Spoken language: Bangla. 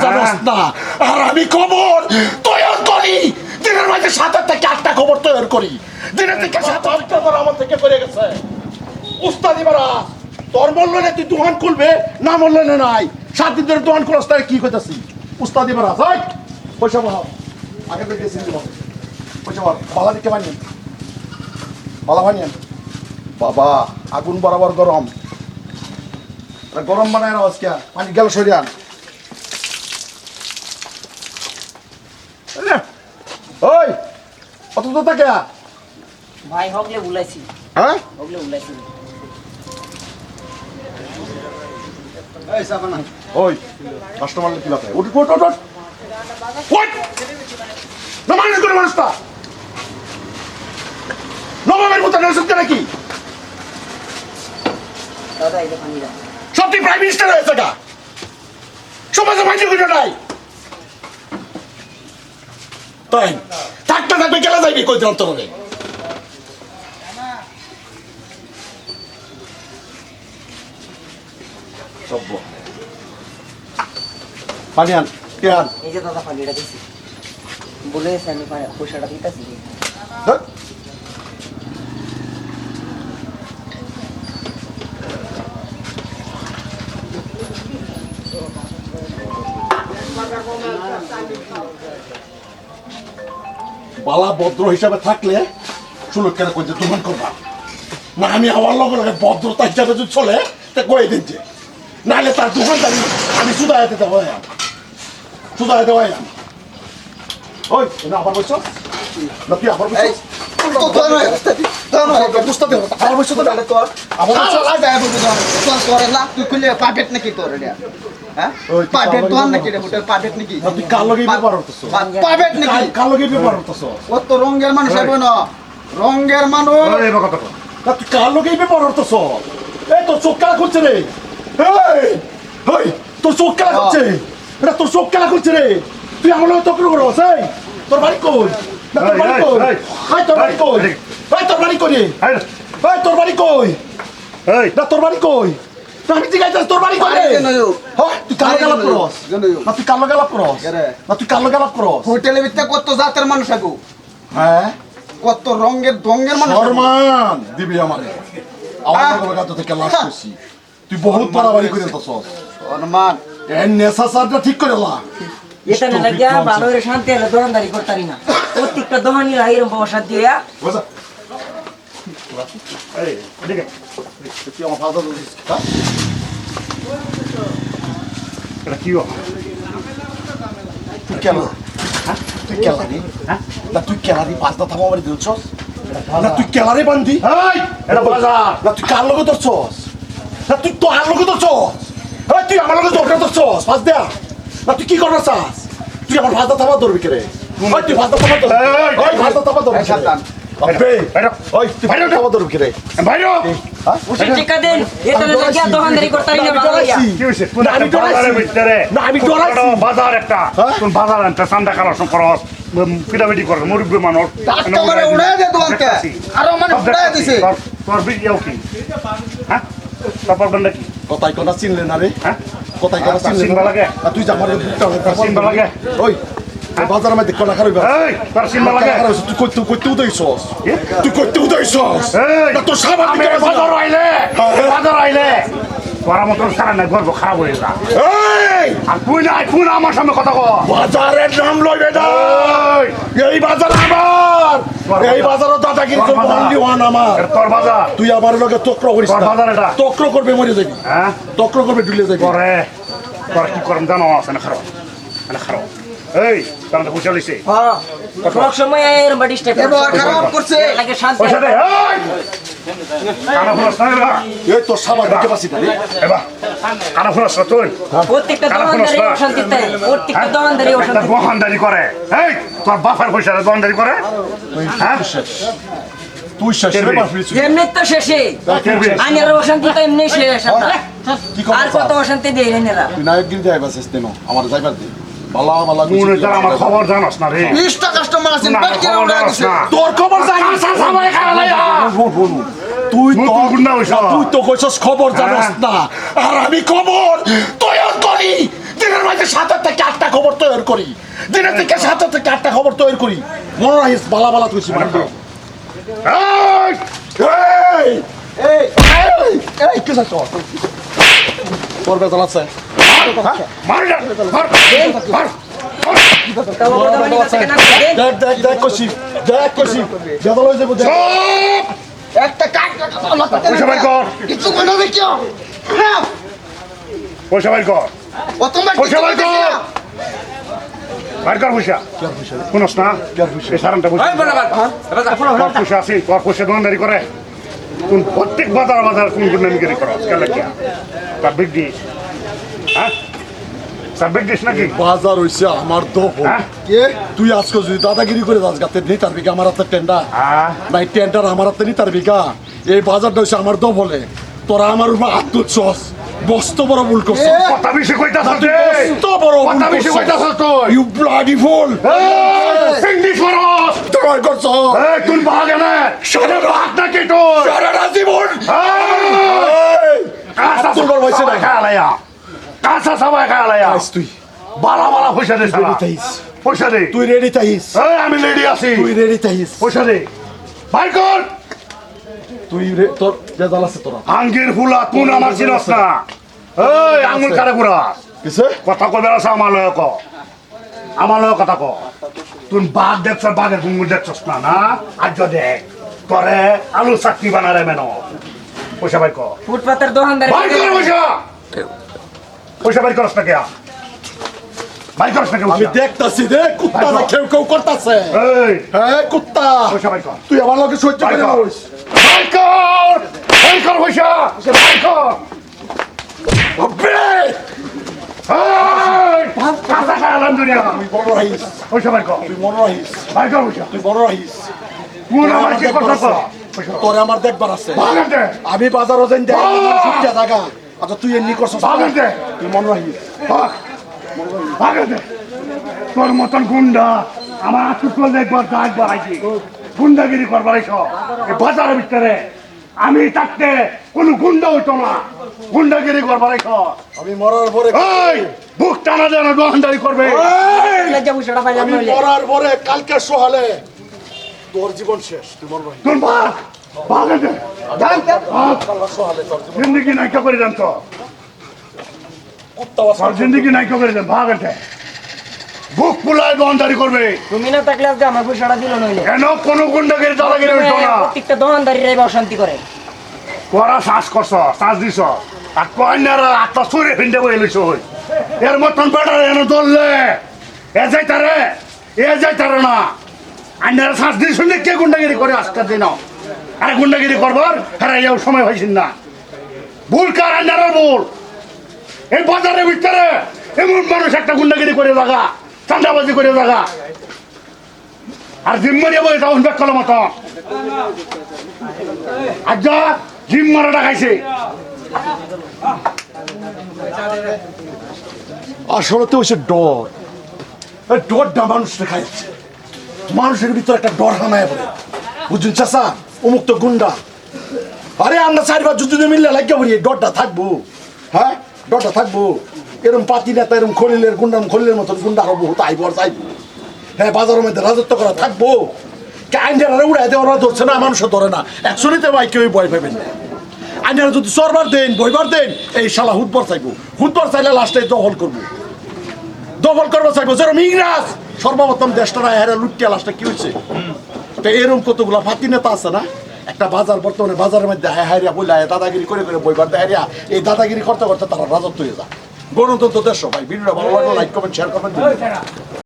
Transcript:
জানোস না আর আমি খবর তৈরি করি দিনের মাঝে 7 থেকে 8টা খবর তৈরি করি দিনের থেকে 7-8টা খবর আমার থেকে করে গেছে উস্তাদি বারা তোর বললো না তুই দোকান খুলবে না বললো না নাই 7 দিন ধরে দোকান খোলাস তাই কি কইতাছি উস্তাদি বারা যাই পয়সা বাড়াও আগে থেকে গেছি পয়সা বাড়াও বালা দিকে বানিয়ে বালা বানিয়ে বাবা আগুন বরাবর গরম গরম বানায় না আজকে পানি গেল সরিয়ান ওই কত তো থাকে ভাই হগলে বুলাইছি হ্যাঁ হগলে বুলাইছি এই সাবানা ওই কাস্টমার কি লাগে উঠ উঠ উঠ উঠ না মানে করে মানুষটা নবমের মতো নসুক নাকি দাদা এটা পানি দাও সত্যি প্রাইম মিনিস্টার হয়েছে গা সমাজে মাইন্ড করে নাই তাই থাকতে থাকবে গেলে যাইবি কই দিলাম তোরে সব্য পানি আন কে আন এই যে দাদা পানিটা দিছি বলেছে আমি পয়সাটা দিতেছি হ্যাঁ বালা ভদ্র হিসাবে থাকলে সুলক্ষের কইতে দোকান করবা না আমি আমার লগে লগে ভদ্রতা হিসাবে যদি চলে তা কয়ে দিন যে নাহলে তার দোকানদারি আমি সুদাইতে দেবো সুদাইতে হয় না ওই না আবার বলছো না তুই আবার বলছো বুঝতে দেবো আবার বলছো তো আবার তুই কার লগে ব্যাপার হতেছো কার লগে ব্যাপার হতেছো কত রঙের মানুষ হবে না রঙের মানুষ না তুই কার লগে ব্যাপার হতেছো এই তোর চোখ খেলা করছে রে এই তোর চোখ খেলা করছে এটা তোর চোখ খেলা করছে রে তুই আমার লগে তক্র করো এই তোর বাড়ি কই না তোর বাড়ি কই এই তোর বাড়ি কই এই তোর বাড়ি কই এই তোর বাড়ি কই এই না তোর বাড়ি কই আমি জিজ্ঞাসা তোর বাড়ি কই রে হ্যাঁ তুই কালো গালাপ করস না তুই কালো গালাপ করস না তুই কালো গালাপ করস হোটেলের ভিতরে কত জাতের মানুষ আগু হ্যাঁ কত রঙের দঙ্গের মানুষ ফরমান দিবি আমারে আমার লগে গাত থেকে লাশ করছি তুই বহুত বাড়াবাড়ি করে দিতেছস সম্মান এই নেশাসারটা ঠিক করে লা এটা না লাগিয়া ভালো করে শান্তি হলে দোকানদারি করতারি না প্রত্যেকটা দোকানি এরকম বসাত দিয়া বসা এই এদিকে তুই আমার ফাদা দিস হ্যাঁ এটা কি হলো তুই কেন হ্যাঁ তুই কেন রে হ্যাঁ না তুই কেন রে পাঁচটা থামা মারি দিলছস না তুই কেলারে বান্ধি এই এটা বাজার না তুই কার লগে ধরছস না তুই তো আর লগে ধরছস এই তুই আমার লগে ধরতে ধরছস পাঁচ দেয়া না তুই কি করছ তুই আমার ফাদা থামা ধরবি কে রে ওই তুই ফাদা থামা ধরবি ওই ফাদা থামা ধরবি সাবধান আবে ওই তুই ভাইরা থামা ধরবি কে রে ভাইরা হ্যাঁ উঠে টিকা দেন এটা না লাগিয়া দোকানদারি করতারি না ভালো হইয়া কি হইছে আমি ডরাইছি ভিতরে না আমি ডরাইছি বাজার একটা কোন বাজার আনতে চান্দা কালেকশন করস পিটাপিটি করস মুরব্বী মানুষ টাকা করে উড়াই দে দোকানকে আরো মানে উড়াই দিছে তোর ভিডিও কি হ্যাঁ তারপর বন্ধ কি কথাই কথা চিনলে না রে হ্যাঁ কথাই কথা চিনলে চিনবা না লাগে তুই জামার বুকটা চিনবা লাগে ওই বাজারে মধ্যে কোনা খারাপ এই তোর চিনবা লাগে তুই কইতে উদয়ছস তুই কইতে উদয়ছস এই না তোর সাবান আমি বাজার আইলে তোরা মতন সারা না গর্ব খারাপ হয়ে যা এই আর তুই না আমার সামনে কথা কর বাজারের নাম লইবে না এই বাজার আমার এই বাজারও দাদাগিরি করবো অনলি ওয়ান আমার তোর বাজার তুই আমার লগে তক্র করিস তোর বাজার এটা তক্র করবে মরে যাবি হ্যাঁ তক্র করবে ডুলে যাবি করে তোর কি করম জানো আছে না খারাপ এই তারা তো বুঝে লিছে হ্যাঁ সব সময় এরকম বাড়ি স্টেপ এবার খারাপ করছে লাগে শান্তি পয়সা দে এই কানা ফুরাস না এবার এই তোর সাবান দিতে পারছি না রে এবার কানা ফুরাস না তুই প্রত্যেকটা দোকানদারি অশান্তি তাই প্রত্যেকটা দোকানদারি অশান্তি দোকানদারি করে এই তোর বাপের পয়সা দোকানদারি করে হ্যাঁ তুই শেষ রে বাপরি এমনি তো শেষে আইনের অশান্তি তো এমনি শেষ কি করব আর কত অশান্তি দেয় এরা তুই না একদিন যাইবা শেষ দেন আমার যাইবার দে বালা বালা তুই তো আমার খবর জানাস না রে 20টা কাস্টমার আছে না, বাকি খবর উড়াই জানাস দিছে না। তোর খবর জানিস সবাই খালাইয়া তুই তো নতুন গুন্ডা হইছ। তুই তো কইছস খবর জানাস না আর আমি খবর তৈরি করি দিনের মাঝে 7 থেকে 8টা করি, দিনের থেকে 7টা থেকে 8টা খবর তৈরি করি। মনে রাখিস বালা বালা তুই কি তোর বেতন আছে দেখ কষি বেতন হয়ে যাবো একটা কাট পয়সা বাইর কর কিছু মনে দেখিও পয়সা বাইর কর প্রথমবার পয়সা বাইর কর বাইর কর পয়সা শুনস না এই সারানটা পয়সা তোর পয়সা আছে তোর পয়সা দোকানদারি করে কোন প্রত্যেক বাজার কোন গুন্ডামিগিরি করো কেন কি তার বিগ ডিশ হ্যাঁ তার বিগ ডিশ নাকি বাজার হইছে আমার দখল হ্যাঁ? তুই আজকে যদি দাদাগিরি করে যাস গাতে নেই তার বিঘা আমার হাতে টেন্ডার হ্যাঁ নাই টেন্ডার আমার হাতে নেই তার বিঘা এই বাজারটা হইছে আমার দখলে তোরা আমার উপর আত্মুচ্ছ্বাস বস্ত বড় ভুল করছিস কথা বেশি কইতাছ রে বস্ত বড় ভুল কথা বেশি কইতাছ তুই ইউ ব্লাডি ফুল ইংলিশ মারস ট্রাই করছ এই তুই ভাগে না সারা হাত না কেটো সারা জীবন কাঁচা তোর হইছে না খালায়া কাঁচা সবাই খালায়া তুই বালা বালা পয়সা দে সালা পয়সা দে তুই রেডি তাইস এই আমি রেডি আছি তুই রেডি তাইস পয়সা দে ভাই কর তুই তোর বেজাল আছে তোরা আঙ্গির ফুলা তুই আমার চিনস না এই আঙ্গুল কারে পুরা কিসে কথা কইবে আছে আমার লয় ক আমার লয় কথা ক তুই বাঘ দেখছ বাঘের গুঙ্গুর দেখছস না না আজ দেখ করে আলু চাটনি বানারে মেন পয়সা ভাই কর ফুটপাতের দোকানদার ভাই কর পয়সা পয়সা ভাই করস না কে ভাই করস না কে আমি দেখতাছি রে কুত্তা না কেউ কেউ করতাছে এই হ্যাঁ কুত্তা পয়সা ভাই কর তুই আমার লগে সহ্য ভাই করে কর বস ভাই কর পয়সা ভাই কর আবে এই কাঁচা খাইলাম দুনিয়া তুই বড় রাইস পয়সা ভাই কর তুই বড় রাইস ভাই কর পয়সা তুই বড় রাইস তুই আমার কি কথা কর তোরে আমার দেখবার আছে ভাগেন দে আমি বাজারও যাই দেখ সুটটা জায়গা আচ্ছা তুই এমনি করছস ভাগেন দে তুই মন রাখিস ভাগ ভাগেন দে তোর মতন গুন্ডা আমার আচুর করলে একবার একবার আইছি গুন্ডাগিরি করবার আইস এই বাজারের ভিতরে আমি থাকতে কোনো গুন্ডা হইতো না গুন্ডাগিরি করবার আইস আমি মরার পরে এই বুক টানা যেন দোকানদারি করবে লজ্জা বুঝাটা পাইলাম আমি নইলে মরার পরে কালকে সকালে তোর জীবন শেষ তুই মন রাখিস তোর ভাগ ভাগেন দে জানতে কালকে সকালে তোর জীবন জিন্দগি নাইকা করে জানছ কুত্তা তোর জিন্দগি নাইকা করে জান ভাগেন দে বুক পুলায় দোকানদারি করবে তুমি না থাকলে আজকে আমার পয়সাটা দিল নইলে কেন কোনো গুন্ডাগিরি দাদাগিরি হইতো না প্রত্যেকটা দোকানদারিরাই অশান্তি করে তোরা শ্বাস করছ শ্বাস দিছ আর কয়নারা আত্মা সরে ফিন্ডে বয়ে লইছ এর মতন বেটার এনে ধরলে এ যাইতারে না আইনারা শ্বাস দিয়ে শুনলে কে গুন্ডাগিরি করে আজকের দিন আরে গুন্ডাগিরি করবার হ্যাঁ এও সময় হয়েছেন না ভুল কার আইনারার ভুল এই বাজারের ভিতরে এমন মানুষ একটা গুন্ডাগিরি করে জাগা চান্দাবাজি করে জাগা আর জিম্মারিয়া বলে তখন ব্যাক করলো মতো আজ জিম মারাটা খাইছে আসলে তো হচ্ছে ডর এই ডরটা মানুষটা খাইছে মানুষের ভিতরে একটা ডর হামায় পড়ে বুঝুন চাষা অমুক তো গুন্ডা আরে আমরা চারবার যুদ্ধে মিললে লাগিয়ে পড়ি ডরটা থাকবো হ্যাঁ ডরটা থাকবো এরম পাতি নেতা এরম খলিলের গুন্ডা খলিলের মতন গুন্ডা হবো হতো আইবো আর যাইবো হ্যাঁ বাজারের মধ্যে রাজত্ব করা থাকবো আইনজারা উড়াই দেয় ওরা ধরছে না মানুষও ধরে না একশোনিতে ভাই কেউই ভয় পাবেন না আইনজারা যদি চরবার দেন বইবার দেন এই শালা হুদবার চাইবো হুদবার চাইলে লাস্টে দখল করবো দখল করবো চাইবো যেরকম ইংরাজ সর্বপ্রথম দেশটা হেরা লুটিয়া লাস্টে কি হয়েছে তো এরকম কতগুলা ফাতি নেতা আছে না একটা বাজার বর্তমানে বাজারের মধ্যে হাইরিয়া বললে দাদাগিরি করে বইবার হাইরিয়া এই দাদাগিরি করতে করতে তারা রাজত্ব হয়ে যায় গণতন্ত্র দেশ ভাই ভিডিওটা ভালো লাগলো লাইক কমেন্ট শেয়ার করবেন